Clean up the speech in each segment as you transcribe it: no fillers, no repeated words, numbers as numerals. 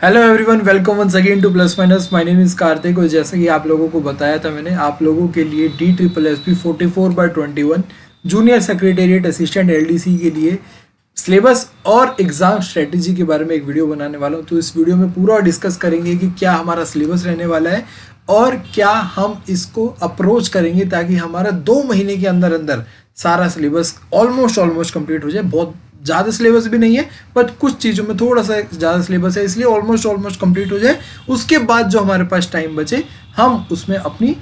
Hello everyone, welcome once again to plus minus. My name is Kartik और जैसा कि आप लोगों को बताया था मैंने, आप लोगों के लिए DSSP 44/21 junior secretariat assistant LDC के लिए सिलेबस और एग्जाम स्ट्रेटेजी के बारे में एक वीडियो बनाने वाला हूँ। तो इस वीडियो में पूरा डिस्कस करेंगे कि क्या हमारा सिलेबस रहने वाला है और क्या हम इसको अप्रोच करेंगे ताकि हमारा 2 महीने के अंदर अंदर सारा सिलेबस ऑलमोस्ट कंप्लीट हो जाए। बहुत ज़्यादा सिलेबस भी नहीं है, बट कुछ चीज़ों में थोड़ा सा ज़्यादा सिलेबस है, इसलिए ऑलमोस्ट कंप्लीट हो जाए। उसके बाद जो हमारे पास टाइम बचे हम उसमें अपनी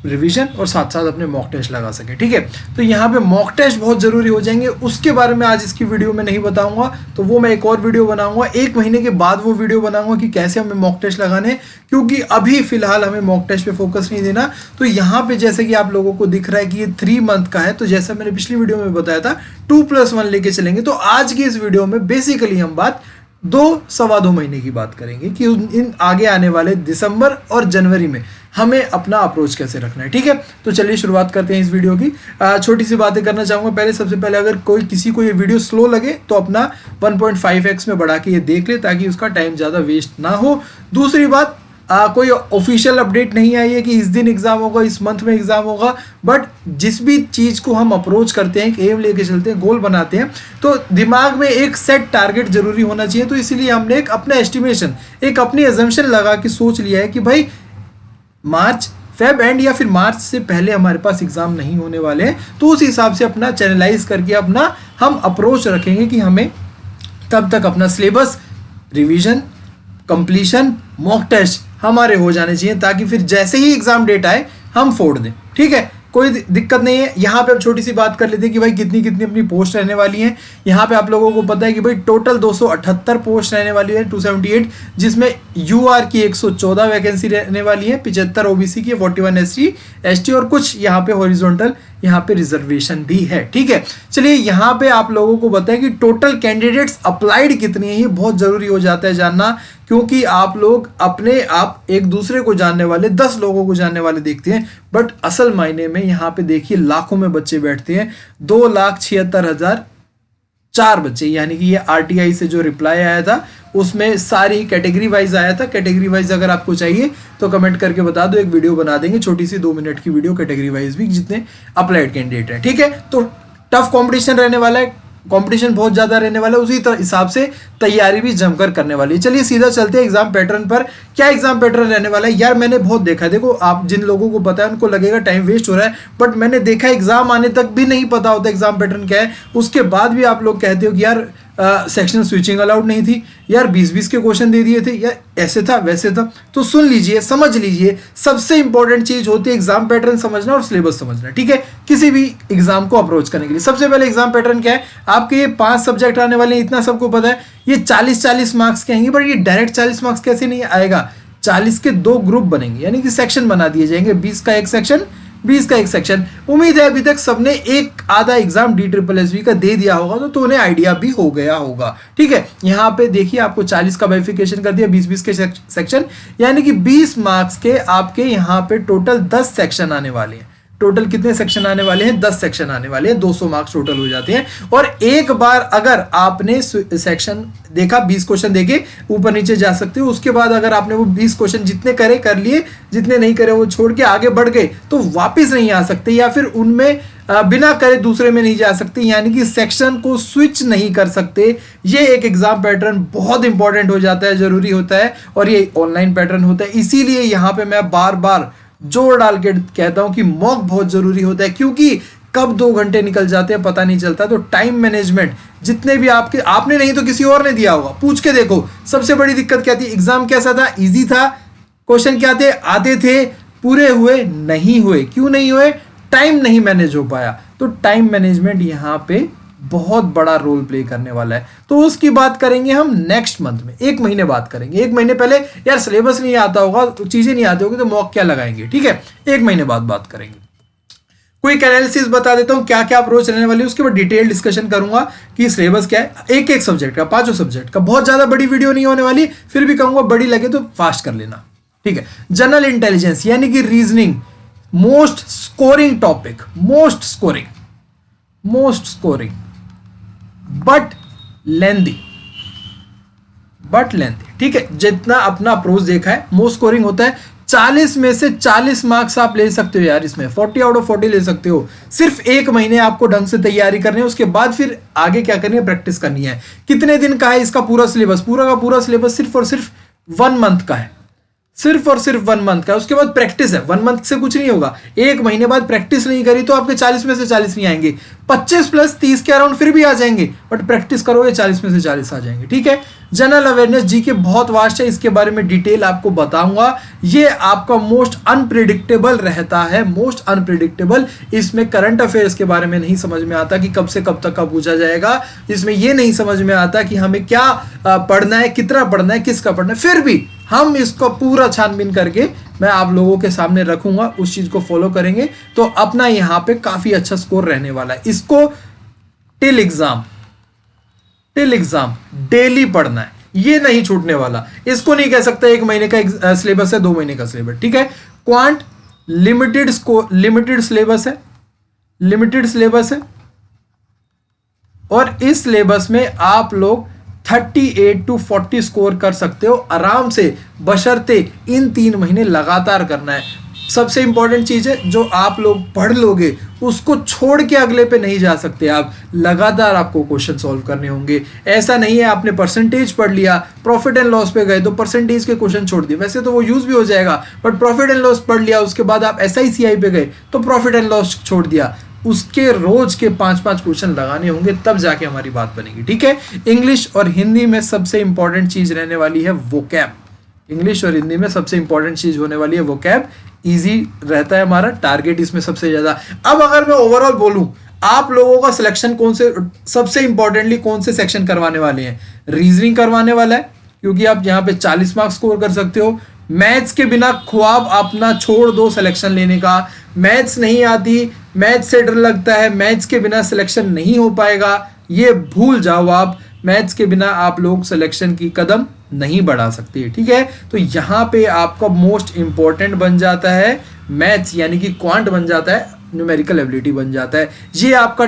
रिवीजन और साथ साथ अपने मॉक टेस्ट लगा सके। ठीक है, तो यहाँ पे मॉक टेस्ट बहुत ज़रूरी हो जाएंगे। उसके बारे में आज इसकी वीडियो में नहीं बताऊंगा, तो वो मैं एक और वीडियो बनाऊंगा। 1 महीने के बाद वो वीडियो बनाऊंगा कि कैसे हमें मॉक टेस्ट लगाने, क्योंकि अभी फिलहाल हमें मॉक टेस्ट पे फोकस नहीं देना। तो यहाँ पे जैसे कि आप लोगों को दिख रहा है कि ये 3 मंथ का है, तो जैसा मैंने पिछली वीडियो में बताया था 2+1 लेके चलेंगे। तो आज की इस वीडियो में बेसिकली हम बात 2-2.25 महीने की बात करेंगे कि इन आगे आने वाले दिसंबर और जनवरी में हमें अपना अप्रोच कैसे रखना है। ठीक है, तो चलिए शुरुआत करते हैं इस वीडियो की। छोटी सी बातें करना चाहूँगा। सबसे पहले अगर किसी को ये वीडियो स्लो लगे तो अपना 1.5x में बढ़ा के ये देख ले, ताकि उसका टाइम ज़्यादा वेस्ट ना हो। दूसरी बात, कोई ऑफिशियल अपडेट नहीं आई है कि इस दिन एग्जाम होगा, इस मंथ में एग्जाम होगा, बट जिस भी चीज को हम अप्रोच करते हैं, एक एम लेके चलते हैं, गोल बनाते हैं, तो दिमाग में एक सेट टारगेट जरूरी होना चाहिए। तो इसीलिए हमने एक अपना एस्टिमेशन, एक अपनी एजम्पशन लगा के सोच लिया है कि भाई मार्च फेब एंड या फिर मार्च से पहले हमारे पास एग्जाम नहीं होने वाले हैं। तो उस हिसाब से अपना चैनलाइज करके अपना हम अप्रोच रखेंगे कि हमें तब तक अपना syllabus, revision, completion, mock test हमारे हो जाने चाहिए, ताकि फिर जैसे ही एग्जाम डेट आए हम फोड़ दें। ठीक है, कोई दिक्कत नहीं है। यहाँ पे अब छोटी सी बात कर लेते हैं कि भाई कितनी कितनी अपनी पोस्ट रहने वाली हैं। यहाँ पे आप लोगों को पता है कि भाई टोटल 278 पोस्ट रहने वाली है, 278, जिसमें UR की 114 वैकेंसी रहने वाली है, 75 OBC की, 41 SC ST और कुछ यहाँ पे हॉरिजॉन्टल, यहाँ पे रिजर्वेशन भी है। ठीक है, चलिए यहाँ पे आप लोगों को बताएं कि टोटल कैंडिडेट्स अप्लाइड कितने हैं। ये बहुत जरूरी हो जाता है जानना, क्योंकि आप लोग अपने आप एक दूसरे को जानने वाले, 10 लोगों को जानने वाले देखते हैं, बट असल मायने में यहाँ पे देखिए लाखों में बच्चे बैठते हैं। 2,76,004 बच्चे, यानी कि ये RTI से जो रिप्लाई आया था उसमें सारी कैटेगरी वाइज आया था। कैटेगरी वाइज अगर आपको चाहिए तो कमेंट करके बता दो, एक वीडियो बना देंगे, छोटी सी 2 मिनट की वीडियो, कैटेगरी वाइज भी जितने अप्लाइड कैंडिडेट हैं। ठीक है, तो टफ कॉम्पिटिशन रहने वाला है, कंपटीशन बहुत ज्यादा रहने वाला है, उसी हिसाब से तैयारी भी जमकर करने वाली है। चलिए सीधा चलते हैं एग्जाम पैटर्न पर। क्या एग्जाम पैटर्न रहने वाला है यार, मैंने बहुत देखा है। देखो, आप जिन लोगों को पता है उनको लगेगा टाइम वेस्ट हो रहा है, बट मैंने देखा एग्जाम आने तक भी नहीं पता होता एग्जाम पैटर्न क्या है। उसके बाद भी आप लोग कहते हो कि यार सेक्शन स्विचिंग अलाउड नहीं थी, यार 20-20 के क्वेश्चन दे दिए थे, यार ऐसे था वैसे था। तो सुन लीजिए, समझ लीजिए, सबसे इंपॉर्टेंट चीज होती है एग्जाम पैटर्न समझना और सिलेबस समझना। ठीक है, किसी भी एग्जाम को अप्रोच करने के लिए सबसे पहले एग्जाम पैटर्न क्या है। आपके ये 5 सब्जेक्ट आने वाले हैं, इतना सबको पता है। ये 40-40 मार्क्स के आएंगे, बट ये डायरेक्ट 40 मार्क्स कैसे नहीं आएगा। 40 के 2 ग्रुप बनेंगे, यानी कि सेक्शन बना दिए जाएंगे, 20 का एक सेक्शन, 20 का एक सेक्शन। उम्मीद है अभी तक सबने एक आधा एग्जाम DSSP का दे दिया होगा, तो उन्हें आइडिया भी हो गया होगा। ठीक है, यहाँ पे देखिए आपको 40 का बाइफिकेशन कर दिया, 20-20 के सेक्शन, यानी कि 20 मार्क्स के आपके यहाँ पे टोटल 10 सेक्शन आने वाले हैं। टोटल कितने सेक्शन आने वाले हैं? 10 सेक्शन आने वाले हैं, 200 मार्क्स टोटल हो जाते हैं। और एक बार अगर आपने सेक्शन देखा, 20 क्वेश्चन देखे, ऊपर नीचे जा सकते हो। उसके बाद अगर आपने वो 20 क्वेश्चन जितने करे कर लिए, जितने नहीं करे वो छोड़ के आगे बढ़ गए, तो वापिस नहीं आ सकते, या फिर उनमें बिना करे दूसरे में नहीं जा सकते, यानी कि सेक्शन को स्विच नहीं कर सकते। ये एक एग्जाम पैटर्न बहुत इंपॉर्टेंट हो जाता है, जरूरी होता है, और ये ऑनलाइन पैटर्न होता है। इसीलिए यहाँ पे मैं बार बार जोर डाल के कहता हूं कि मॉक बहुत जरूरी होता है, क्योंकि कब 2 घंटे निकल जाते हैं पता नहीं चलता। तो टाइम मैनेजमेंट, जितने भी आपने नहीं तो किसी और ने दिया होगा, पूछ के देखो। सबसे बड़ी दिक्कत क्या थी, एग्जाम कैसा था, इजी था, क्वेश्चन क्या थे, आते थे, पूरे हुए नहीं हुए। क्यों नहीं हुए? टाइम नहीं मैनेज हो पाया। तो टाइम मैनेजमेंट यहाँ पे बहुत बड़ा रोल प्ले करने वाला है। तो उसकी बात करेंगे हम नेक्स्ट मंथ में, 1 महीने बात करेंगे। 1 महीने पहले यार सिलेबस नहीं आता होगा, तो चीजें नहीं आती होगी, तो मॉक क्या लगाएंगे। ठीक है, 1 महीने बाद बात करेंगे। क्विक एनालिसिस बता देता हूं क्या क्या अप्रोच रहने वाली है, उसके बाद डिटेल डिस्कशन करूंगा कि सिलेबस क्या है, एक सब्जेक्ट का, 5 सब्जेक्ट का। बहुत ज्यादा बड़ी वीडियो नहीं होने वाली, फिर भी कहूंगा बड़ी लगे तो फास्ट कर लेना। ठीक है, जनरल इंटेलिजेंस यानी कि reasoning, most scoring topic, most scoring but lengthy, ठीक है, जितना अपना अप्रोच देखा है, मोस्ट स्कोरिंग होता है 40 में से 40 मार्क्स आप ले सकते हो यार, इसमें 40 आउट ऑफ 40 ले सकते हो। सिर्फ 1 महीने आपको ढंग से तैयारी करनी है, उसके बाद फिर आगे क्या करनी है, प्रैक्टिस करनी है। कितने दिन का है इसका पूरा सिलेबस? पूरा का पूरा सिलेबस सिर्फ और सिर्फ 1 मंथ का है, सिर्फ और सिर्फ 1 मंथ का। उसके बाद प्रैक्टिस है, 1 मंथ से कुछ नहीं होगा। 1 महीने बाद प्रैक्टिस नहीं करी तो आपके 40 में से 40 नहीं आएंगे, 25 प्लस 30 के अराउंड फिर भी आ जाएंगे, बट प्रैक्टिस करोगे 40 में से 40 आ जाएंगे। ठीक है, जनरल अवेयरनेस जीके बहुत वास्ट है, इसके बारे में डिटेल आपको बताऊंगा। ये आपका मोस्ट अनप्रिडिक्टेबल रहता है, मोस्ट अनप्रिडिक्टेबल। इसमें करंट अफेयर्स के बारे में नहीं समझ में आता कि कब से कब तक का पूछा जाएगा। इसमें यह नहीं समझ में आता कि हमें क्या पढ़ना है, कितना पढ़ना है, किसका पढ़ना है। फिर भी हम इसको पूरा छानबीन करके मैं आप लोगों के सामने रखूंगा, उस चीज को फॉलो करेंगे तो अपना यहां पे काफी अच्छा स्कोर रहने वाला है। इसको टिल एग्जाम डेली पढ़ना है, ये नहीं छूटने वाला। इसको नहीं कह सकता 1 महीने का सिलेबस है, 2 महीने का सिलेबस। ठीक है, क्वांट लिमिटेड सिलेबस है और इस सिलेबस में आप लोग 38 to 40 स्कोर कर सकते हो आराम से, बशर्ते इन 3 महीने लगातार करना है। सबसे इंपॉर्टेंट चीज है, जो आप लोग पढ़ लोगे उसको छोड़ के अगले पे नहीं जा सकते आप, लगातार आपको क्वेश्चन सॉल्व करने होंगे। ऐसा नहीं है आपने परसेंटेज पढ़ लिया, प्रॉफिट एंड लॉस पे गए तो परसेंटेज के क्वेश्चन छोड़ दिए, वैसे तो वो यूज भी हो जाएगा, बट प्रॉफिट एंड लॉस पढ़ लिया, उसके बाद आप SICI पे गए तो प्रॉफिट एंड लॉस छोड़ दिया। उसके रोज के 5-5 क्वेश्चन लगाने होंगे, तब जाके हमारी बात बनेगी। ठीक है, इंग्लिश और हिंदी में सबसे इंपॉर्टेंट चीज रहने वाली है वोकैब। इंग्लिश और हिंदी में सबसे इंपॉर्टेंट चीज होने वाली है वोकैब। इजी रहता है हमारा टारगेट इसमें सबसे ज्यादा। अब अगर मैं ओवरऑल बोलूं, आप लोगों का सिलेक्शन कौन से, सबसे इंपॉर्टेंटली कौन से सेक्शन करवाने वाले हैं? रीजनिंग करवाने वाला है, क्योंकि आप यहाँ पे 40 मार्क्स स्कोर कर सकते हो। मैथ्स के बिना ख्वाब अपना छोड़ दो सिलेक्शन लेने का। मैथ्स नहीं आती, मैथ्स से डर लगता है, मैथ्स के बिना सिलेक्शन नहीं हो पाएगा, ये भूल जाओ आप। मैथ्स के बिना आप लोग सिलेक्शन की कदम नहीं बढ़ा सकते। ठीक है, तो यहाँ पे आपका मोस्ट इंपॉर्टेंट बन जाता है मैथ्स, यानी कि क्वांट बन जाता है, न्यूमेरिकल एबिलिटी बन जाता है। ये आपका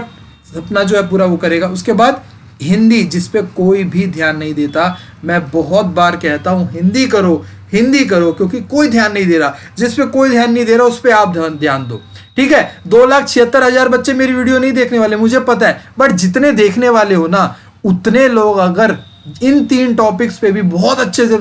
सपना जो है पूरा वो करेगा। उसके बाद हिंदी, जिस पे कोई भी ध्यान नहीं देता। मैं बहुत बार कहता हूं हिंदी करो, हिंदी करो, क्योंकि कोई ध्यान नहीं दे रहा। जिस पे कोई ध्यान नहीं दे रहा उस पे आप ध्यान दो। ठीक है, 2,76,000 बच्चे मेरी वीडियो नहीं देखने वाले, मुझे पता है, बट जितने देखने वाले हो ना, उतने लोग अगर इन 3 टॉपिक्स पे भी बहुत अच्छे से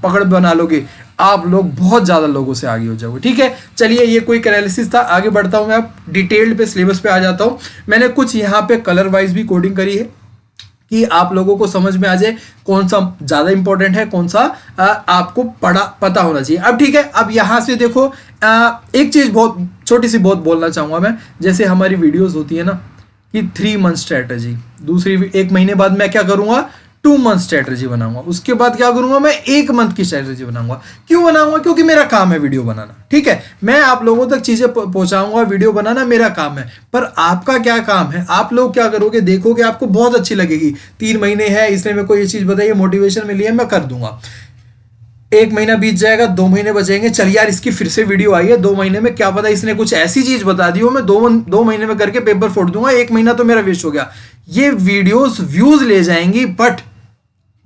पकड़ बना लोगे, आप लोग बहुत ज्यादा लोगों से आगे हो जाओगे। ठीक है, चलिए ये कोई एनालिसिस था, आगे बढ़ता हूं मैं। अब डिटेल्ड पे सिलेबस पे आ जाता हूं। मैंने कुछ यहाँ पे कलर वाइज भी कोडिंग करी है कि आप लोगों को समझ में आ जाए कौन सा ज्यादा इंपॉर्टेंट है, कौन सा आपको पता होना चाहिए। अब ठीक है, अब यहां से देखो, एक चीज बहुत छोटी सी बहुत बोलना चाहूंगा मैं। जैसे हमारी वीडियोस होती है ना कि 3 मंथ स्ट्रेटजी, दूसरी 1 महीने बाद मैं क्या करूंगा, 2 मंथ स्ट्रेटजी बनाऊंगा, उसके बाद क्या करूंगा, मैं 1 मंथ की स्ट्रेटजी बनाऊंगा। क्यों बनाऊंगा? क्योंकि मेरा काम है वीडियो बनाना। ठीक है, मैं आप लोगों तक चीजें पहुंचाऊंगा, वीडियो बनाना मेरा काम है। पर आपका क्या काम है? आप लोग क्या करोगे, देखोगे, आपको बहुत अच्छी लगेगी, 3 महीने है, इसने मेरे को ये चीज बताई, मोटिवेशन मिली है, मैं कर दूंगा। 1 महीना बीत जाएगा, 2 महीने बचेंगे, चल यार इसकी फिर से वीडियो आई है, 2 महीने में क्या पता इसने कुछ ऐसी चीज बता दी हो, मैं 2 महीने में करके पेपर फोड़ दूंगा, 1 महीना तो मेरा वेस्ट हो गया। ये वीडियोस व्यूज ले जाएंगी, बट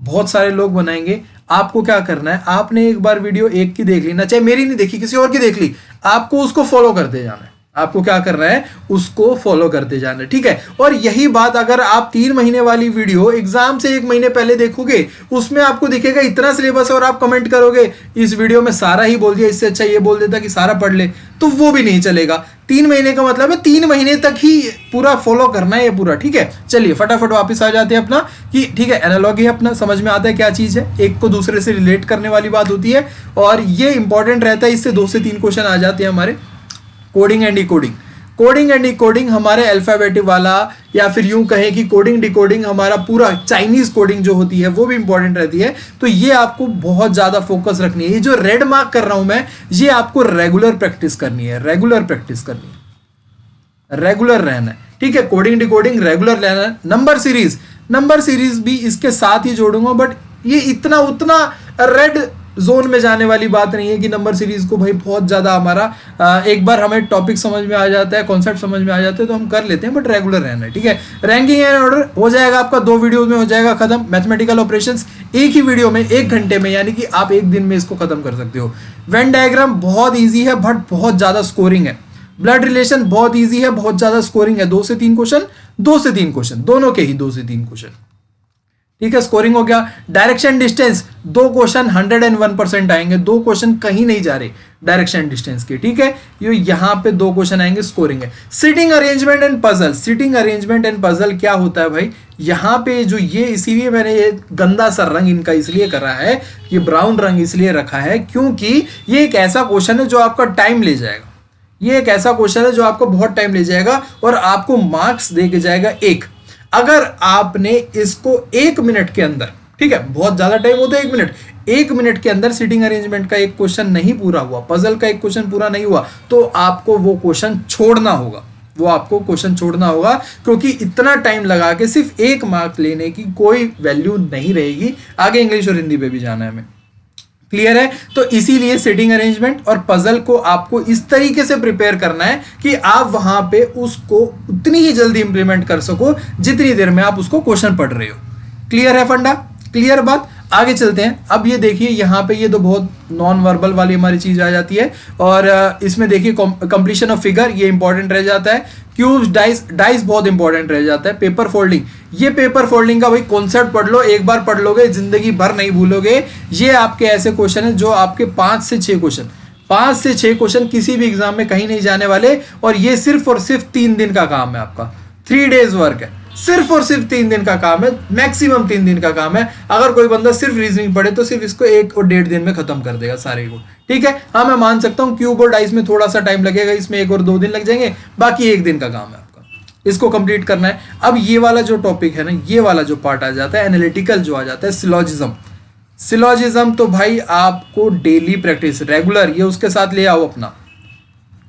बहुत सारे लोग बनाएंगे। आपको क्या करना है, आपने एक बार वीडियो एक की देख ली ना, चाहे मेरी नहीं देखी, किसी और की देख ली, आपको उसको फॉलो करते जाना है। आपको क्या करना है, उसको फॉलो करते जाना है। ठीक है, और यही बात अगर आप 3 महीने वाली वीडियो एग्जाम से 1 महीने पहले देखोगे, उसमें आपको दिखेगा इतना सिलेबस है, और आप कमेंट करोगे इस वीडियो में सारा ही बोल दिया, इससे अच्छा ये बोल देता कि सारा पढ़ ले, तो वो भी नहीं चलेगा। 3 महीने का मतलब है 3 महीने तक ही पूरा फॉलो करना है ये पूरा। ठीक है, चलिए फटाफट वापस आ जाते हैं अपना कि ठीक है, एनालॉगी अपना समझ में आता है क्या चीज है, एक को दूसरे से रिलेट करने वाली बात होती है, और ये इंपॉर्टेंट रहता है। इससे 2 से 3 क्वेश्चन आ जाते हैं हमारे। Coding and decoding, coding and decoding हमारे अल्फाबेटिक वाला, या फिर यूं कहें कि कोडिंग डिकोडिंग हमारा पूरा चाइनीज कोडिंग जो होती है वो भी इंपॉर्टेंट रहती है। तो ये आपको बहुत ज्यादा फोकस रखनी है। ये जो रेड मार्क कर रहा हूं मैं, ये आपको रेगुलर प्रैक्टिस करनी है, रेगुलर प्रैक्टिस करनी है, रेगुलर रहना है। ठीक है, कोडिंग डिकोडिंग रेगुलर रहना है। नंबर सीरीज भी इसके साथ ही जोड़ूंगा, बट ये इतना उतना रेड जोन में जाने वाली बात नहीं है कि नंबर सीरीज को भाई बहुत ज़्यादा हमारा एक बार हमें टॉपिक समझ में आ जाता है, कॉन्सेप्ट समझ में आ जाते हैं तो हम कर लेते हैं, बट रेगुलर रहना है, ठीक है। रैंकिंग एंड ऑर्डर हो जाएगा आपका 2 वीडियो में हो जाएगा खत्म। मैथमेटिकल ऑपरेशंस एक ही वीडियो में 1 घंटे में, यानी कि आप 1 दिन में इसको खत्म कर सकते हो। वेन डायग्राम बहुत ईजी है बट बहुत ज़्यादा स्कोरिंग है। ब्लड रिलेशन बहुत ईजी है, बहुत ज़्यादा स्कोरिंग है। 2 से 3 क्वेश्चन, 2 से 3 क्वेश्चन, दोनों के ही 2 से 3 क्वेश्चन, ठीक है, स्कोरिंग हो गया। डायरेक्शन डिस्टेंस 2 क्वेश्चन 101% आएंगे, 2 क्वेश्चन कहीं नहीं जा रहे डायरेक्शन डिस्टेंस के, ठीक है। ये यहां पे 2 क्वेश्चन आएंगे, स्कोरिंग है। Sitting arrangement and puzzle, sitting arrangement and puzzle क्या होता है भाई, यहां पे जो ये, इसीलिए मैंने ये गंदा सा रंग इनका इसलिए करा है, ये ब्राउन रंग इसलिए रखा है क्योंकि ये एक ऐसा क्वेश्चन है जो आपका टाइम ले जाएगा। ये एक ऐसा क्वेश्चन है जो आपको बहुत टाइम ले जाएगा और आपको मार्क्स दे के जाएगा 1। अगर आपने इसको 1 मिनट के अंदर, ठीक है, बहुत ज्यादा टाइम होता है 1 मिनट के अंदर सिटिंग अरेंजमेंट का एक क्वेश्चन नहीं पूरा हुआ, पजल का एक क्वेश्चन पूरा नहीं हुआ, तो आपको वो क्वेश्चन छोड़ना होगा, वो आपको क्वेश्चन छोड़ना होगा, क्योंकि इतना टाइम लगा के सिर्फ 1 मार्क लेने की कोई वैल्यू नहीं रहेगी। आगे इंग्लिश और हिंदी पे भी जाना है हमें, क्लियर है। तो इसीलिए सिटिंग अरेंजमेंट और पजल को आपको इस तरीके से प्रिपेयर करना है कि आप वहां पे उसको उतनी ही जल्दी इंप्लीमेंट कर सको जितनी देर में आप उसको क्वेश्चन पढ़ रहे हो। क्लियर है फंडा, क्लियर बात। आगे चलते हैं। अब ये देखिए यहाँ पे ये तो बहुत नॉन वर्बल वाली हमारी चीज आ जाती है, और इसमें देखिए कंप्लीशन ऑफ फिगर ये इंपॉर्टेंट रह जाता है। क्यूब्स, डाइस बहुत इंपॉर्टेंट रह जाता है। पेपर फोल्डिंग, ये पेपर फोल्डिंग का भाई कॉन्सेप्ट पढ़ लो, एक बार पढ़ लोगे जिंदगी भर नहीं भूलोगे। ये आपके ऐसे क्वेश्चन है जो आपके 5 से 6 क्वेश्चन किसी भी एग्जाम में कहीं नहीं जाने वाले, और ये सिर्फ और सिर्फ 3 दिन का काम है आपका, 3 डेज वर्क है, सिर्फ और सिर्फ 3 दिन का काम है, मैक्सिमम 3 दिन का काम है। अगर कोई बंदा सिर्फ रीजनिंग पढ़े तो सिर्फ इसको 1 और 1.5 दिन में खत्म कर देगा सारे को, ठीक है। हाँ मैं मान सकता हूँ क्यूब और डाइस में थोड़ा सा टाइम लगेगा, इसमें 1 और 2 दिन लग जाएंगे, बाकी 1 दिन का काम है आपका, इसको कंप्लीट करना है। अब ये वाला जो टॉपिक है ना, ये वाला जो पार्ट आ जाता है एनालिटिकल, जो आ जाता है सिलॉजिज्म, तो भाई आपको डेली प्रैक्टिस रेगुलर, ये उसके साथ ले आओ अपना,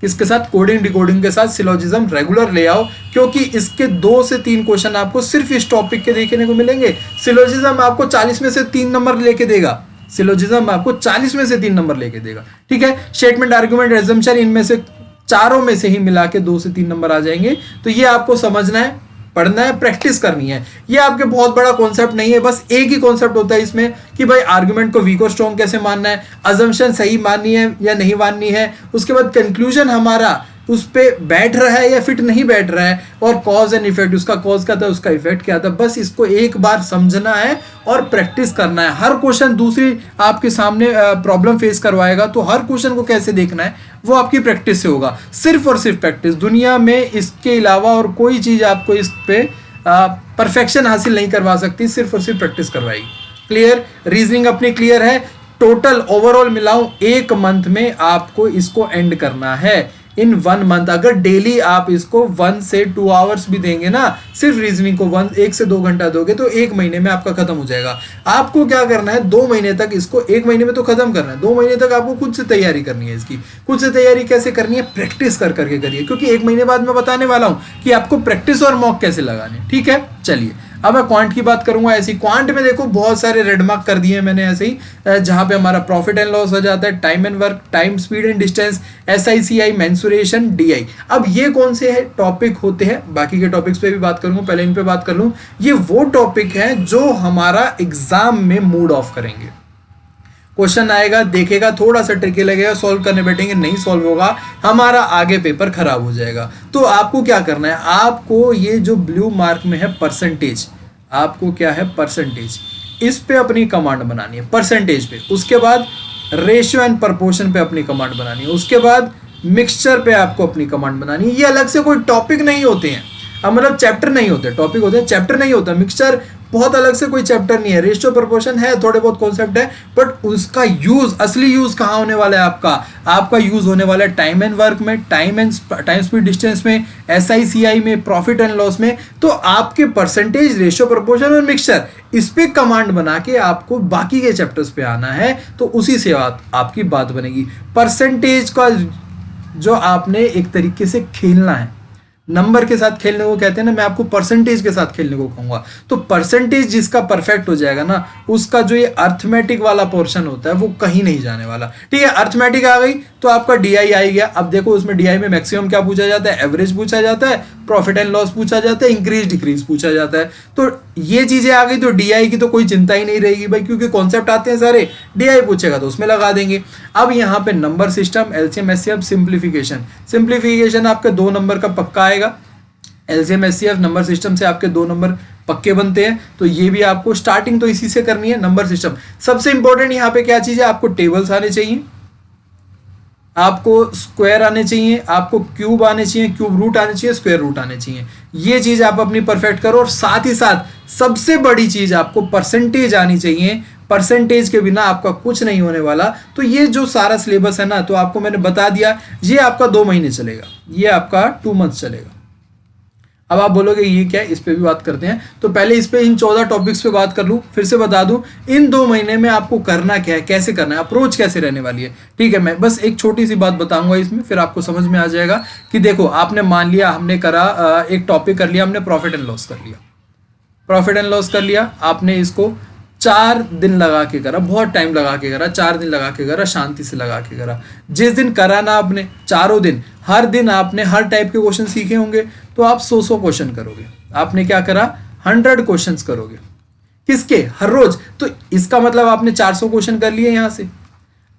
किसके साथ, कोडिंग डिकोडिंग के साथ सिलॉजिज्म रेगुलर ले आओ, क्योंकि इसके 2 से 3 क्वेश्चन आपको सिर्फ इस टॉपिक के देखने को मिलेंगे। सिलॉजिज्म आपको 40 में से 3 नंबर लेके देगा, सिलॉजिज्म आपको 40 में से 3 नंबर लेके देगा, ठीक है। स्टेटमेंट, आर्गुमेंट, एजम्पशन, इनमें से चारों में से ही मिला के 2 से 3 नंबर आ जाएंगे। तो ये आपको समझना है, पढ़ना है, प्रैक्टिस करनी है। ये आपके बहुत बड़ा कॉन्सेप्ट नहीं है, बस एक ही कॉन्सेप्ट होता है इसमें कि भाई आर्गुमेंट को वीक और स्ट्रॉन्ग कैसे मानना है, अजम्पशन सही माननी है या नहीं माननी है, उसके बाद कंक्लूजन हमारा उस पे बैठ रहा है या फिट नहीं बैठ रहा है, और कॉज एंड इफेक्ट, उसका कॉज क्या था, उसका इफेक्ट क्या था। बस इसको एक बार समझना है और प्रैक्टिस करना है। हर क्वेश्चन दूसरी आपके सामने प्रॉब्लम फेस करवाएगा, तो हर क्वेश्चन को कैसे देखना है वो आपकी प्रैक्टिस से होगा, सिर्फ और सिर्फ प्रैक्टिस। दुनिया में इसके अलावा और कोई चीज आपको इस पे परफेक्शन हासिल नहीं करवा सकती, सिर्फ और सिर्फ प्रैक्टिस करवाएगी। क्लियर, रीजनिंग अपनी क्लियर है। टोटल ओवरऑल मिलाऊं 1 मंथ में आपको इसको एंड करना है। इन 1 मंथ अगर डेली आप इसको 1 से 2 आवर्स भी देंगे ना, सिर्फ रीजनिंग को 1 से 2 घंटा दोगे, तो 1 महीने में आपका खत्म हो जाएगा। आपको क्या करना है, 2 महीने तक इसको, 1 महीने में तो खत्म करना है, 2 महीने तक आपको खुद से तैयारी करनी है इसकी। खुद से तैयारी कैसे करनी है, प्रैक्टिस कर करके करिए, क्योंकि 1 महीने बाद मैं बताने वाला हूं कि आपको प्रैक्टिस और मॉक कैसे लगाने, ठीक है। चलिए अब मैं क्वांट की बात करूंगा। ऐसी क्वांट में देखो बहुत सारे रेड मार्क कर दिए मैंने ऐसे ही, जहां पे हमारा प्रॉफिट एंड लॉस हो जाता है, time and work, time speed and distance, SICI, mensuration, DI। अब ये कौन से टॉपिक होते हैं, बाकी के टॉपिक्स पे भी बात करूंगा, पहले इन पे बात कर लूं। ये वो टॉपिक है जो हमारा एग्जाम में मूड ऑफ करेंगे। क्वेश्चन आएगा, देखेगा, थोड़ा सा ट्रिकी लगेगा, सॉल्व करने बैठेंगे, नहीं सॉल्व होगा, हमारा आगे पेपर खराब हो जाएगा। तो आपको क्या करना है, आपको ये जो ब्लू मार्क में है परसेंटेज, आपको क्या है परसेंटेज, इस पे अपनी कमांड बनानी है, परसेंटेज पे। उसके बाद रेशियो एंड प्रपोर्शन पे अपनी कमांड बनानी है। उसके बाद मिक्सचर पे आपको अपनी कमांड बनानी है। ये अलग से कोई टॉपिक नहीं होते हैं, अब मतलब चैप्टर नहीं होते, टॉपिक होते हैं, चैप्टर नहीं होता। मिक्सचर बहुत अलग से कोई चैप्टर नहीं है, रेशियो प्रोपोर्शन है, थोड़े बहुत कॉन्सेप्ट है, बट उसका यूज, असली यूज कहाँ होने वाला है आपका यूज होने वाला है टाइम एंड वर्क में, टाइम स्पीड डिस्टेंस में, SICI में, प्रॉफिट एंड लॉस में। तो आपके परसेंटेज, रेशियो प्रोपोर्शन और मिक्सचर, इस पे कमांड बना के आपको बाकी के चैप्टर्स पे आना है, तो उसी से आपकी बात बनेगी। परसेंटेज का जो आपने एक तरीके से खेलना है, नंबर के साथ खेलने को कहते हैं ना, मैं आपको परसेंटेज के साथ खेलने को कहूंगा। तो परसेंटेज जिसका परफेक्ट हो जाएगा ना, उसका जो ये अर्थमेटिक वाला पोर्शन होता है वो कहीं नहीं जाने वाला। ठीक है, अर्थमेटिक आ गई तो आपका डीआई आ गया। अब देखो उसमें डीआई में मैक्सिमम क्या पूछा जाता है, एवरेज पूछा जाता है, प्रॉफिट एंड लॉस पूछा जाता है, इंक्रीज डिक्रीज पूछा जाता है। तो ये चीजें आ गई तो डीआई की तो कोई चिंता ही नहीं रहेगी भाई, क्योंकि कॉन्सेप्ट आते हैं सारे, डीआई पूछेगा तो उसमें लगा देंगे। अब यहाँ पे number system, LCM HCF, simplification. Simplification आपके 2 नंबर का पक्का आएगा। एलसीएम एचसीएफ नंबर सिस्टम से आपके 2 नंबर पक्के बनते हैं। तो ये भी आपको स्टार्टिंग तो इसी से करनी है, नंबर सिस्टम। सबसे इंपॉर्टेंट यहाँ पे क्या चीज है, आपको टेबल्स आने चाहिए, आपको स्क्वायर आने चाहिए, आपको क्यूब आने चाहिए, क्यूब रूट आने चाहिए, स्क्वायर रूट आने चाहिए। ये चीज आप अपनी परफेक्ट करो। और साथ ही साथ सबसे बड़ी चीज आपको परसेंटेज आनी चाहिए। परसेंटेज के बिना आपका कुछ नहीं होने वाला। तो ये जो सारा सिलेबस है ना, तो आपको मैंने बता दिया, ये आपका 2 महीने चलेगा, ये आपका 2 मंथ्स चलेगा। अब आप बोलोगे ये क्या है, इस पे भी बात करते हैं। तो पहले इस पे इन 14 टॉपिक्स पे बात कर लूं, फिर से बता दूं इन 2 महीने में आपको करना क्या है, कैसे करना है, अप्रोच कैसे रहने वाली है। ठीक है, मैं बस एक छोटी सी बात बताऊंगा इसमें, फिर आपको समझ में आ जाएगा कि देखो आपने मान लिया, हमने करा एक टॉपिक कर लिया, हमने प्रॉफिट एंड लॉस कर लिया, प्रॉफिट एंड लॉस कर लिया। आपने इसको 4 दिन लगा के करा, बहुत टाइम लगा के करा, 4 दिन लगा के करा, शांति से लगा के करा। जिस दिन करा ना आपने, चारों दिन, हर दिन आपने हर टाइप के क्वेश्चन सीखे होंगे। तो आप 100 क्वेश्चन करोगे। आपने क्या करा, 100 क्वेश्चन करोगे। किसके, हर रोज। तो इसका मतलब आपने 400 क्वेश्चन कर लिए यहां से।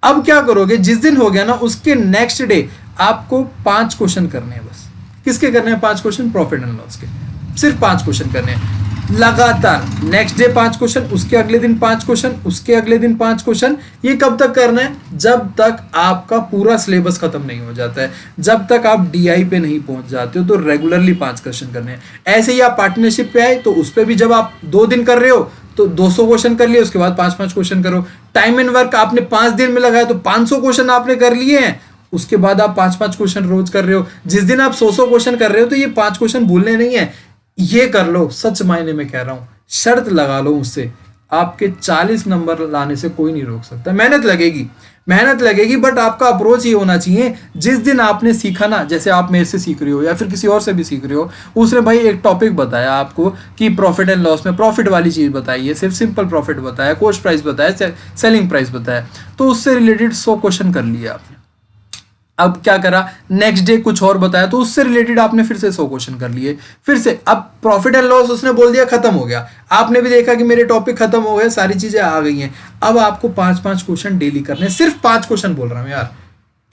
अब क्या करोगे, जिस दिन हो गया ना, उसके नेक्स्ट डे आपको 5 क्वेश्चन करने हैं बस। किसके करने हैं 5 क्वेश्चन, प्रॉफिट एंड लॉस के। सिर्फ 5 क्वेश्चन करने हैं लगातार। नेक्स्ट डे 5 क्वेश्चन, उसके अगले दिन 5 क्वेश्चन, उसके अगले दिन 5 क्वेश्चन। ये कब तक करना है, जब तक आपका पूरा सिलेबस खत्म नहीं हो जाता है, जब तक आप डीआई पे नहीं पहुंच जाते हो। तो रेगुलरली 5 क्वेश्चन करने हैं। ऐसे ही आप पार्टनरशिप पे आए तो उस पर भी जब आप 2 दिन कर रहे हो तो 200 क्वेश्चन कर लिए, उसके बाद 5-5 क्वेश्चन करो। टाइम एंड वर्क आपने 5 दिन में लगाया तो 500 क्वेश्चन आपने कर लिए हैं। उसके बाद आप 5-5 क्वेश्चन रोज कर रहे हो। जिस दिन आप 100 क्वेश्चन कर रहे हो तो ये 5 क्वेश्चन भूलने नहीं है, ये कर लो। सच मायने में कह रहा हूं, शर्त लगा लो मुझसे, आपके 40 नंबर लाने से कोई नहीं रोक सकता। मेहनत लगेगी, मेहनत लगेगी, बट आपका अप्रोच ये होना चाहिए। जिस दिन आपने सीखा ना, जैसे आप मेरे से सीख रहे हो या फिर किसी और से भी सीख रहे हो, उसने भाई एक टॉपिक बताया आपको कि प्रॉफिट एंड लॉस में प्रॉफिट वाली चीज बताई है, सिर्फ सिंपल प्रॉफिट बताया, कॉस्ट प्राइस बताया, सेलिंग प्राइस बताया, तो उससे रिलेटेड 100 क्वेश्चन कर लिए आपने। अब क्या करा, नेक्स्ट डे कुछ और बताया तो उससे रिलेटेड आपने फिर से 100 क्वेश्चन कर लिए। फिर से अब प्रॉफिट एंड लॉस उसने बोल दिया खत्म हो गया, आपने भी देखा कि मेरे टॉपिक खत्म हो गए, सारी चीजें आ गई हैं। अब आपको 5-5 क्वेश्चन डेली करने, सिर्फ 5 क्वेश्चन बोल रहा हूं यार,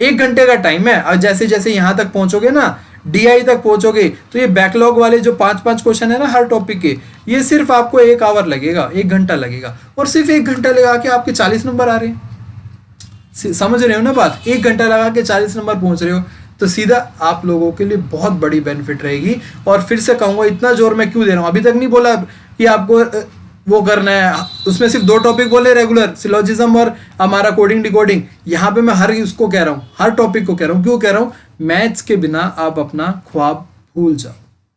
1 घंटे का टाइम है। और जैसे जैसे यहां तक पहुंचोगे ना, डीआई तक पहुंचोगे, तो ये बैकलॉग वाले जो 5-5 क्वेश्चन है ना हर टॉपिक के, ये सिर्फ आपको 1 आवर लगेगा, 1 घंटा लगेगा। और सिर्फ 1 घंटा लगा के आपके 40 नंबर आ रहे हैं। समझ रहे हो ना बात, 1 घंटा लगा के 40 नंबर पहुंच रहे हो। तो सीधा आप लोगों के लिए बहुत बड़ी बेनिफिट रहेगी। और फिर से कहूंगा, इतना जोर मैं क्यों दे रहा हूं, अभी तक नहीं बोला कि आपको वो करना है। उसमें सिर्फ 2 टॉपिक बोले, रेगुलर, सिलोजिज्म और हमारा कोडिंग डिकोडिंग। यहां पे मैं हर उसको कह रहा हूं, हर टॉपिक को कह रहा हूं। क्यों कह रहा हूं, मैथ्स के बिना आप अपना ख्वाब भूल जाओ।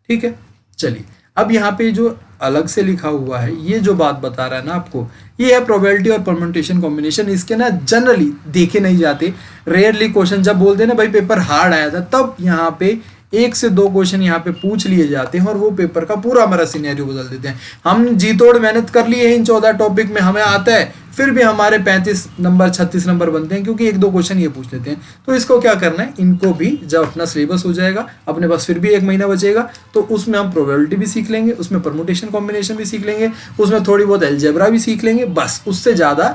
ठीक है, चलिए अब यहाँ पे जो अलग से लिखा हुआ है, ये जो बात बता रहा है ना आपको, ये है प्रोबेबिलिटी और परम्यूटेशन कॉम्बिनेशन। इसके ना जनरली देखे नहीं जाते, रेयरली क्वेश्चन जब बोलते हैं ना भाई पेपर हार्ड आया था, तब यहाँ पे 1 से 2 क्वेश्चन यहाँ पे पूछ लिए जाते हैं और वो पेपर का पूरा हमारा सिनेरियो बदल देते हैं। हम जी तोड़ मेहनत कर लिए हैं इन 14 टॉपिक में, हमें आता है, फिर भी हमारे 35 नंबर 36 नंबर बनते हैं, क्योंकि 1-2 क्वेश्चन ये पूछ लेते हैं। तो इसको क्या करना है, इनको भी जब अपना सिलेबस हो जाएगा, अपने पास फिर भी 1 महीना बचेगा, तो उसमें हम प्रोबेबिलिटी भी सीख लेंगे, उसमें परम्यूटेशन कॉम्बिनेशन भी सीख लेंगे, उसमें थोड़ी बहुत अलजेब्रा भी सीख लेंगे। बस उससे ज़्यादा,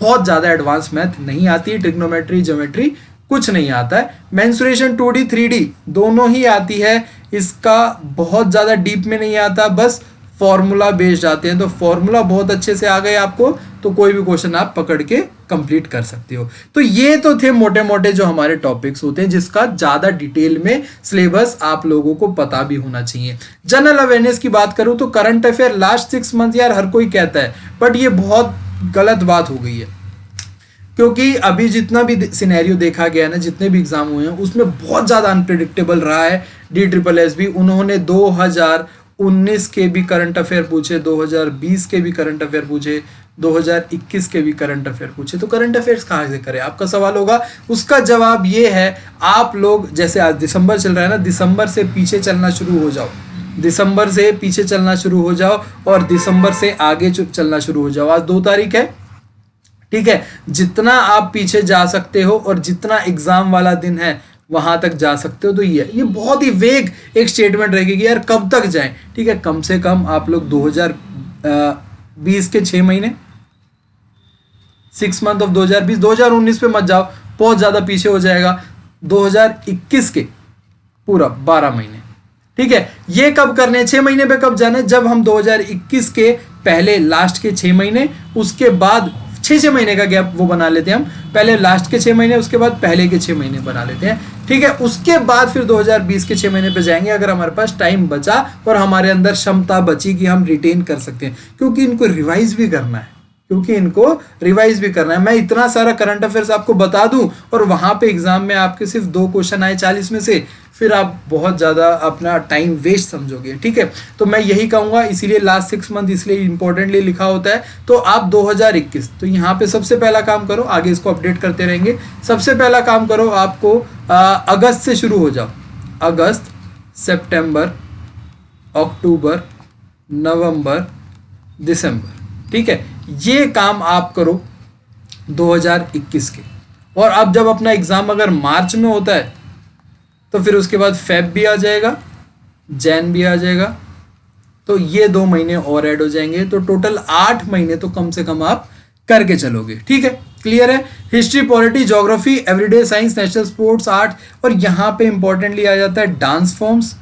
बहुत ज़्यादा एडवांस मैथ नहीं आती है, ट्रिग्नोमेट्री, ज्योमेट्री कुछ नहीं आता है। मेंसुरेशन 2D 3D दोनों ही आती है, इसका बहुत ज़्यादा डीप में नहीं आता, बस फॉर्मूला बेस्ड आते हैं। तो फॉर्मूला बहुत अच्छे से आ गए आपको, तो कोई भी क्वेश्चन आप पकड़ के कंप्लीट कर सकते हो। तो ये तो थे मोटे मोटे जो हमारे टॉपिक्स होते हैं, जिसका ज्यादा डिटेल में सिलेबस आप लोगों को पता भी होना चाहिए। जनरल अवेयरनेस की बात करूं तो करंट अफेयर लास्ट 6 मंथ यार हर कोई कहता है, बट ये बहुत गलत बात हो गई है, क्योंकि अभी जितना भी सिनेरियो देखा गया है ना, जितने भी एग्जाम हुए हैं, उसमें बहुत ज्यादा अनप्रिडिक्टेबल रहा है। DSSS भी उन्होंने 2019 के भी करंट अफेयर पूछे, 2020 के भी करंट अफेयर पूछे, 2021 के भी करंट अफेयर पूछे, तो करंट अफेयर्स कहाँ से करें? आपका सवाल होगा। उसका जवाब ये है, आप लोग जैसे आज दिसंबर चल रहा है ना, दिसंबर से पीछे चलना शुरू हो जाओ, दिसंबर से पीछे चलना शुरू हो जाओ और दिसंबर से आगे चलना शुरू हो जाओ। आज 2 तारीख है, ठीक है, जितना आप पीछे जा सकते हो और जितना एग्जाम वाला दिन है वहां तक जा सकते हो। तो ये बहुत ही वेग एक स्टेटमेंट रहेगी कि यार कब तक जाएं, ठीक है, कम से कम आप लोग 2020 के 6 महीने, 6 मंथ ऑफ 2020, 2019 पे मत जाओ, बहुत ज्यादा पीछे हो जाएगा। 2021 के पूरा 12 महीने, ठीक है। ये कब करने हैं? 6 महीने पे कब जाना है? जब हम 2021 के पहले लास्ट के 6 महीने, उसके बाद 6 महीने का गैप वो बना लेते हैं हम, पहले लास्ट के 6 महीने, उसके बाद पहले के 6 महीने बना लेते हैं, ठीक है। उसके बाद फिर 2020 के 6 महीने पे जाएंगे अगर हमारे पास टाइम बचा और हमारे अंदर क्षमता बची कि हम रिटेन कर सकते हैं, क्योंकि इनको रिवाइज भी करना है, मैं इतना सारा करंट अफेयर्स आपको बता दूं और वहां पे एग्जाम में आपके सिर्फ 2 क्वेश्चन आए 40 में से, फिर आप बहुत ज्यादा अपना टाइम वेस्ट समझोगे, ठीक है। तो मैं यही कहूंगा, इसीलिए लास्ट 6 मंथ इसलिए इंपॉर्टेंटली लिखा होता है। तो आप 2021, तो यहाँ पे सबसे पहला काम करो, आगे इसको अपडेट करते रहेंगे। सबसे पहला काम करो, आपको अगस्त से शुरू हो जाओ, अगस्त, सितंबर, अक्टूबर, नवंबर, दिसंबर, ठीक है, ये काम आप करो 2021 के। और अब जब अपना एग्जाम अगर मार्च में होता है तो फिर उसके बाद फेब भी आ जाएगा, जैन भी आ जाएगा, तो ये 2 महीने और ऐड हो जाएंगे, तो टोटल 8 महीने तो कम से कम आप करके चलोगे, ठीक है। क्लियर है? History, polity, geography, everyday science, national sports, art, और यहां पे इंपॉर्टेंटली आ जाता है डांस फॉर्म्स।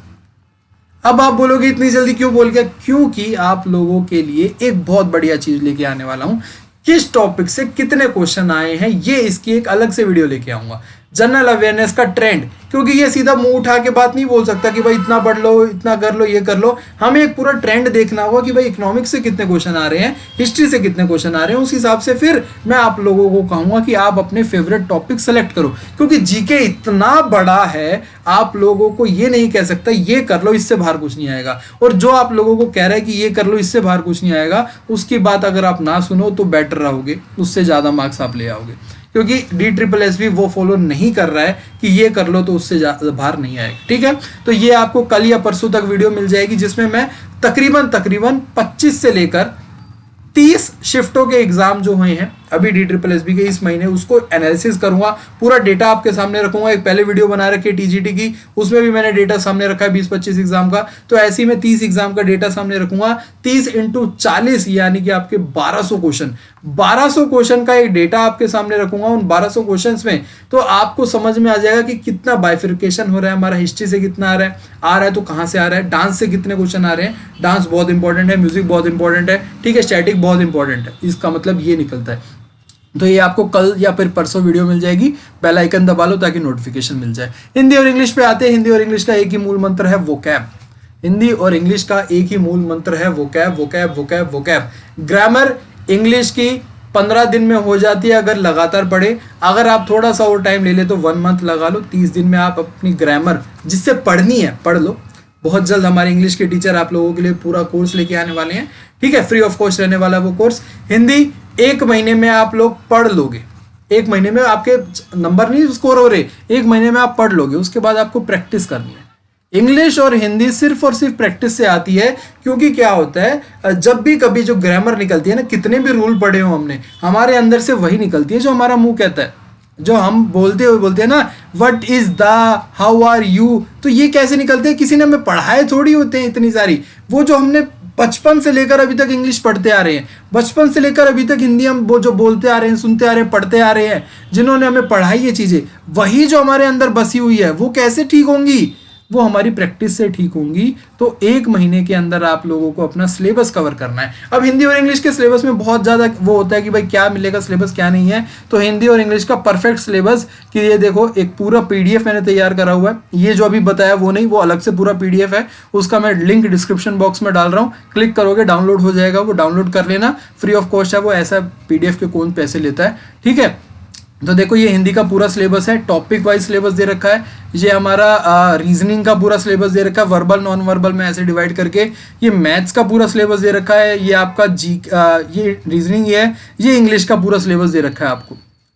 अब आप बोलोगे इतनी जल्दी क्यों बोल गया? क्योंकि आप लोगों के लिए एक बहुत बढ़िया चीज लेके आने वाला हूं। किस टॉपिक से कितने क्वेश्चन आए हैं, ये इसकी एक अलग से वीडियो लेके आऊंगा। जनरल अवेयरनेस का ट्रेंड, क्योंकि ये सीधा मुंह उठा के बात नहीं बोल सकता कि भाई इतना पढ़ लो, इतना कर लो, ये कर लो। हमें एक पूरा ट्रेंड देखना होगा कि भाई इकोनॉमिक्स से कितने क्वेश्चन आ रहे हैं, हिस्ट्री से कितने क्वेश्चन आ रहे हैं। उस हिसाब से फिर मैं आप लोगों को कहूंगा कि आप अपने फेवरेट टॉपिक सेलेक्ट करो, क्योंकि जीके इतना बड़ा है, आप लोगों को ये नहीं कह सकता ये कर लो इससे बाहर कुछ नहीं आएगा। और जो आप लोगों को कह रहा है कि ये कर लो इससे बाहर कुछ नहीं आएगा, उसकी बात अगर आप ना सुनो तो बेटर रहोगे, उससे ज्यादा मार्क्स आप ले आओगे। क्योंकि DSSS वो फॉलो नहीं कर रहा है कि ये कर लो तो उससे बाहर नहीं आएगा, ठीक है। तो ये आपको कल या परसों तक वीडियो मिल जाएगी, जिसमें मैं तकरीबन 25 से लेकर 30 शिफ्टों के एग्जाम जो हुए हैं अभी DSSS के इस महीने, उसको एनालिसिस करूंगा, पूरा डेटा आपके सामने रखूंगा। एक पहले वीडियो बना रखी है TGT की, उसमें भी मैंने डेटा सामने रखा है 20-25 एग्जाम का। तो ऐसे ही मैं 30 एग्जाम का डेटा सामने रखूंगा, 30 × 40 यानी कि आपके 1200 क्वेश्चन, 1200 क्वेश्चन का एक डेटा आपके सामने रखूंगा। उन 1200 क्वेश्चन में तो आपको समझ में आ जाएगा कि कितना बाइफिकेशन हो रहा है हमारा, हिस्ट्री से कितना आ रहा है तो कहां से आ रहा है, डांस से कितने क्वेश्चन आ रहे हैं, डांस बहुत इंपॉर्टेंट है, म्यूजिक बहुत इंपॉर्टेंट है, ठीक है, स्टैटिक बहुत इंपॉर्टेंट है। इसका मतलब ये निकलता है। तो ये आपको कल या फिर परसों वीडियो मिल जाएगी, बेल आइकन दबा लो ताकि नोटिफिकेशन मिल जाए। हिंदी और इंग्लिश पे आते हैं। हिंदी और इंग्लिश का एक ही मूल मंत्र है, वोकैब। हिंदी और इंग्लिश का एक ही मूल मंत्र है, vocab, vocab, vocab, vocab. Grammar English की 15 दिन में हो जाती है अगर लगातार पढ़े। अगर आप थोड़ा सा और टाइम ले ले तो 1 मंथ लगा लो, 30 दिन में आप अपनी ग्रामर जिससे पढ़नी है पढ़ लो। बहुत जल्द हमारे इंग्लिश के टीचर आप लोगों के लिए पूरा कोर्स लेके आने वाले हैं, ठीक है, फ्री ऑफ कॉस्ट रहने वाला वो कोर्स। हिंदी 1 महीने में आप लोग पढ़ लोगे, 1 महीने में आपके नंबर नहीं स्कोर हो रहे, 1 महीने में आप पढ़ लोगे, उसके बाद आपको प्रैक्टिस करनी है। इंग्लिश और हिंदी सिर्फ और सिर्फ प्रैक्टिस से आती है, क्योंकि क्या होता है जब भी कभी जो ग्रामर निकलती है ना, कितने भी रूल पढ़े हो हमने, हमारे अंदर से वही निकलती है जो हमारा मुंह कहता है। जो हम बोलते हुए बोलते हैं ना, what is the, how are you, तो ये कैसे निकलते हैं? किसी ने हमें पढ़ाए थोड़ी होते हैं इतनी सारी। वो जो हमने बचपन से लेकर अभी तक इंग्लिश पढ़ते आ रहे हैं, बचपन से लेकर अभी तक हिंदी हम वो जो बोलते आ रहे हैं, सुनते आ रहे हैं, पढ़ते आ रहे हैं, जिन्होंने हमें पढ़ाई ये चीजें, वही जो हमारे अंदर बसी हुई है, वो कैसे ठीक होंगी? वो हमारी प्रैक्टिस से ठीक होंगी। तो 1 महीने के अंदर आप लोगों को अपना सिलेबस कवर करना है। अब हिंदी और इंग्लिश के सिलेबस में बहुत ज्यादा वो होता है कि भाई क्या मिलेगा सिलेबस, क्या नहीं है। तो हिंदी और इंग्लिश का परफेक्ट सिलेबस कि ये देखो, एक पूरा PDF मैंने तैयार करा हुआ है। ये जो अभी बताया वो नहीं, वो अलग से पूरा PDF है, उसका मैं लिंक डिस्क्रिप्शन बॉक्स में डाल रहा हूँ। क्लिक करोगे डाउनलोड हो जाएगा, वो डाउनलोड कर लेना, फ्री ऑफ कॉस्ट है वो। ऐसा PDF के कौन पैसे लेता है, ठीक है। तो देखो ये हिंदी का पूरा सिलेबस है, टॉपिक वाइज सिलेबस दे रखा है। ये हमारा रीजनिंग का पूरा सिलेबस दे रखा है, वर्बल नॉन वर्बल में ऐसे डिवाइड करके। ये मैथ्स का पूरा सिलेबस दे रखा है, ये आपका ये रीजनिंग है, ये इंग्लिश का पूरा सिलेबस दे रखा है आपको,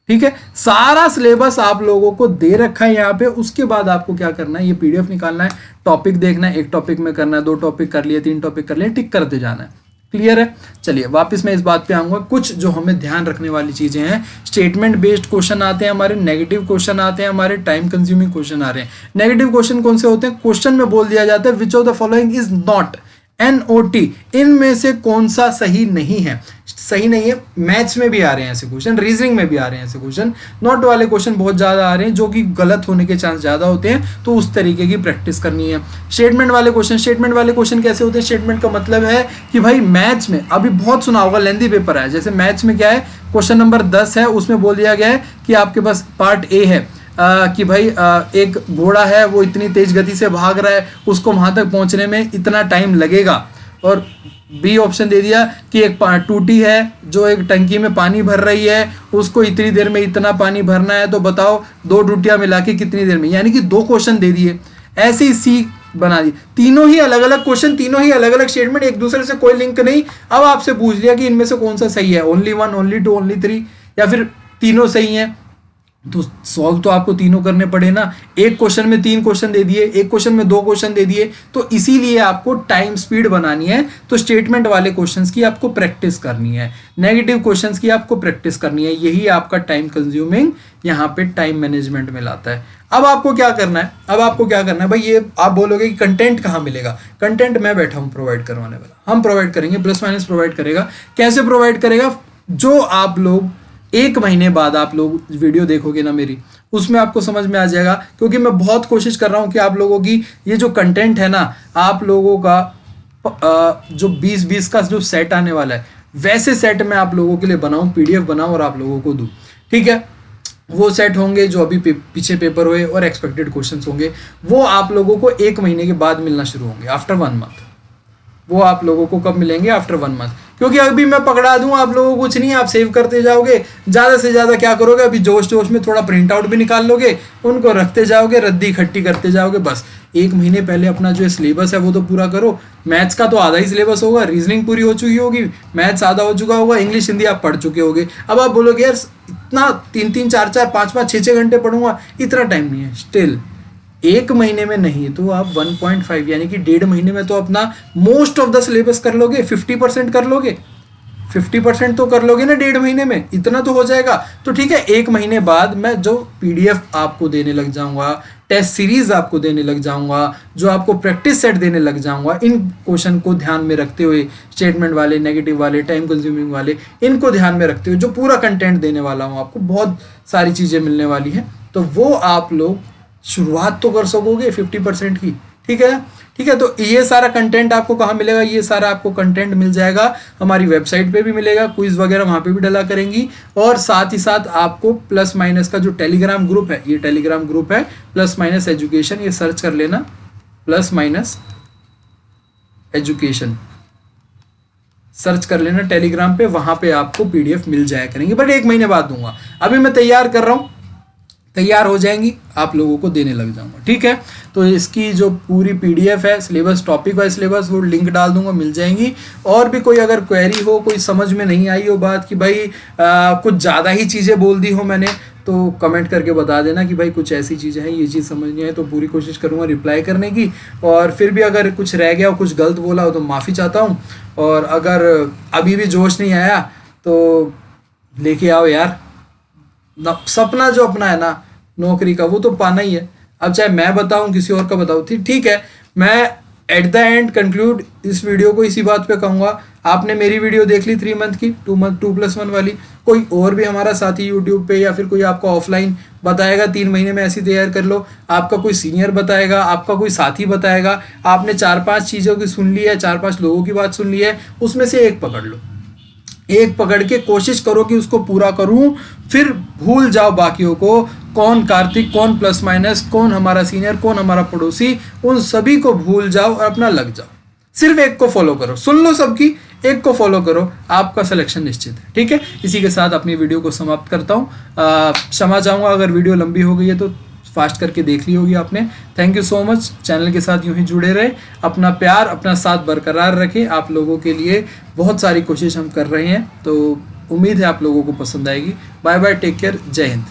ठीक है। सारा सिलेबस आप लोगों को दे रखा है यहाँ पे। उसके बाद आपको क्या करना है, ये पीडीएफ निकालना है, टॉपिक देखना है, एक टॉपिक में करना है, 2 टॉपिक कर लिए, 3 टॉपिक कर लिए, टिक करते जाना है। क्लियर है। चलिए वापस मैं इस बात पे आऊंगा। कुछ जो हमें ध्यान रखने वाली चीजें हैं, स्टेटमेंट बेस्ड क्वेश्चन आते हैं हमारे, नेगेटिव क्वेश्चन आते हैं हमारे, टाइम कंज्यूमिंग क्वेश्चन आ रहे हैं। नेगेटिव क्वेश्चन कौन से होते हैं, क्वेश्चन में बोल दिया जाता है which of the following is not NOT, इनमें से कौन सा सही नहीं है, सही नहीं है। मैथ्स में भी आ रहे हैं ऐसे क्वेश्चन, रीजनिंग में भी आ रहे हैं ऐसे क्वेश्चन, नॉट वाले क्वेश्चन बहुत ज्यादा आ रहे हैं जो कि गलत होने के चांस ज्यादा होते हैं, तो उस तरीके की प्रैक्टिस करनी है। स्टेटमेंट वाले क्वेश्चन, स्टेटमेंट वाले क्वेश्चन कैसे होते हैं, स्टेटमेंट का मतलब है कि भाई मैथ्स में अभी बहुत सुना होगा, लेंथी पेपर है, जैसे मैथ्स में क्या है, क्वेश्चन नंबर 10 है, उसमें बोल दिया गया है कि आपके पास पार्ट ए है कि भाई एक घोड़ा है, वो इतनी तेज गति से भाग रहा है, उसको वहां तक पहुंचने में इतना टाइम लगेगा। और बी ऑप्शन दे दिया कि एक टूटी है जो एक टंकी में पानी भर रही है, उसको इतनी देर में इतना पानी भरना है, तो बताओ 2 टूटियां मिला के कितनी देर में, यानी कि 2 क्वेश्चन दे दिए। ऐसे ही सी बना दी, तीनों ही अलग अलग क्वेश्चन, तीनों ही अलग अलग स्टेटमेंट, एक दूसरे से कोई लिंक नहीं। अब आपसे पूछ लिया कि इनमें से कौन सा सही है, ओनली 1, ओनली 2, ओनली 3, या फिर तीनों सही हैं, तो सॉल्व तो आपको तीनों करने पड़े ना। एक क्वेश्चन में 3 क्वेश्चन दे दिए, एक क्वेश्चन में 2 क्वेश्चन दे दिए, तो इसीलिए आपको टाइम स्पीड बनानी है। तो स्टेटमेंट वाले क्वेश्चंस की आपको प्रैक्टिस करनी है, नेगेटिव क्वेश्चंस की आपको प्रैक्टिस करनी है, यही आपका टाइम कंज्यूमिंग यहाँ पे टाइम मैनेजमेंट में लाता है। अब आपको क्या करना है, अब आपको क्या करना है भाई, ये आप बोलोगे कि कंटेंट कहाँ मिलेगा, कंटेंट मैं बैठा हूँ प्रोवाइड करवाने वाला, हम प्रोवाइड करेंगे, प्लस माइनस प्रोवाइड करेगा। कैसे प्रोवाइड करेगा, जो आप लोग 1 महीने बाद आप लोग वीडियो देखोगे ना मेरी, उसमें आपको समझ में आ जाएगा। क्योंकि मैं बहुत कोशिश कर रहा हूं कि आप लोगों की ये जो कंटेंट है ना, आप लोगों का जो 20-20 का जो सेट आने वाला है, वैसे सेट मैं आप लोगों के लिए बनाऊं, PDF बनाऊं और आप लोगों को दूं, ठीक है। वो सेट होंगे जो अभी पीछे पेपर हुए और एक्सपेक्टेड क्वेश्चंस होंगे, वो आप लोगों को 1 महीने के बाद मिलना शुरू होंगे, आफ्टर 1 मंथ। वो आप लोगों को कब मिलेंगे, आफ्टर 1 मंथ। क्योंकि अभी मैं पकड़ा दूं आप लोगों को कुछ नहीं, आप सेव करते जाओगे, ज्यादा से ज्यादा क्या करोगे, अभी जोश जोश में थोड़ा प्रिंट आउट भी निकाल लोगे, उनको रखते जाओगे, रद्दी इकट्ठी करते जाओगे। बस 1 महीने पहले अपना जो सिलेबस है वो तो पूरा करो। मैथ्स का तो आधा ही सिलेबस होगा, रीजनिंग पूरी हो चुकी होगी, मैथ्स आधा हो चुका होगा, इंग्लिश हिंदी आप पढ़ चुके होगे। अब आप बोलोगे यार इतना 3-3, 4-4, 5-5, 6-6 घंटे पढ़ूंगा, इतना टाइम नहीं है। स्टिल 1 महीने में नहीं तो आप 1.5 यानी कि 1.5 महीने में तो अपना मोस्ट ऑफ द सिलेबस कर लोगे, 50% कर लोगे, 50% तो कर लोगे ना 1.5 महीने में, इतना तो हो जाएगा। तो ठीक है, 1 महीने बाद मैं जो PDF आपको देने लग जाऊंगा, टेस्ट सीरीज आपको देने लग जाऊंगा, जो आपको प्रैक्टिस सेट देने लग जाऊंगा, इन क्वेश्चन को ध्यान में रखते हुए, स्टेटमेंट वाले, नेगेटिव वाले, टाइम कंज्यूमिंग वाले, इनको ध्यान में रखते हुए जो पूरा कंटेंट देने वाला हूँ आपको, बहुत सारी चीजें मिलने वाली हैं। तो वो आप लोग शुरुआत तो कर सकोगे 50% की, ठीक है। ठीक है, तो ये सारा कंटेंट आपको कहाँ मिलेगा, ये सारा आपको कंटेंट मिल जाएगा हमारी वेबसाइट पे भी मिलेगा, क्विज वगैरह वहां पे भी डला करेंगी। और साथ ही साथ आपको प्लस माइनस का जो टेलीग्राम ग्रुप है, ये टेलीग्राम ग्रुप है प्लस माइनस एजुकेशन, ये सर्च कर लेना, प्लस माइनस एजुकेशन सर्च कर लेना टेलीग्राम पे, वहां पे आपको PDF मिल जाया करेंगे, बट 1 महीने बाद दूंगा। अभी मैं तैयार कर रहा हूं, तैयार हो जाएंगी, आप लोगों को देने लग जाऊंगा, ठीक है। तो इसकी जो पूरी PDF है, सिलेबस, टॉपिक वाइज सिलेबस, वो लिंक डाल दूंगा, मिल जाएंगी। और भी कोई अगर क्वेरी हो, कोई समझ में नहीं आई हो बात कि भाई कुछ ज़्यादा ही चीज़ें बोल दी हो मैंने, तो कमेंट करके बता देना कि भाई कुछ ऐसी चीज़ें हैं, ये चीज़ समझनी है, तो पूरी कोशिश करूँगा रिप्लाई करने की। और फिर भी अगर कुछ रह गया हो, कुछ गलत बोला हो, तो माफ़ी चाहता हूँ। और अगर अभी भी जोश नहीं आया तो लेके आओ यार, सपना जो अपना है ना नौकरी का, वो तो पाना ही है। अब चाहे मैं बताऊं, किसी और का बताऊं, ठीक है। मैं एट द एंड कंक्लूड इस वीडियो को इसी बात पे कहूंगा, आपने मेरी वीडियो देख ली 3 मंथ की, 2+1 वाली, कोई और भी हमारा साथी यूट्यूब पे या फिर कोई आपका ऑफलाइन बताएगा 3 महीने में ऐसी तैयार कर लो, आपका कोई सीनियर बताएगा, आपका कोई साथी बताएगा, आपने 4-5 चीज़ों की सुन ली है, 4-5 लोगों की बात सुन ली है, उसमें से एक पकड़ लो, एक पकड़ के कोशिश करो कि उसको पूरा करूं, फिर भूल जाओ बाकियों को, कौन कार्तिक, कौन प्लस माइनस, कौन हमारा सीनियर, कौन हमारा पड़ोसी, उन सभी को भूल जाओ और अपना लग जाओ। सिर्फ एक को फॉलो करो, सुन लो सबकी, एक को फॉलो करो, आपका सिलेक्शन निश्चित है। ठीक है, इसी के साथ अपनी वीडियो को समाप्त करता हूँ। क्षमा चाहूँगा अगर वीडियो लंबी हो गई है तो फास्ट करके देख ली होगी आपने। Thank you so much, channel के साथ यूं ही जुड़े रहे, अपना प्यार अपना साथ बरकरार रखें। आप लोगों के लिए बहुत सारी कोशिश हम कर रहे हैं, तो उम्मीद है आप लोगों को पसंद आएगी। बाय बाय, टेक केयर, जय हिंद।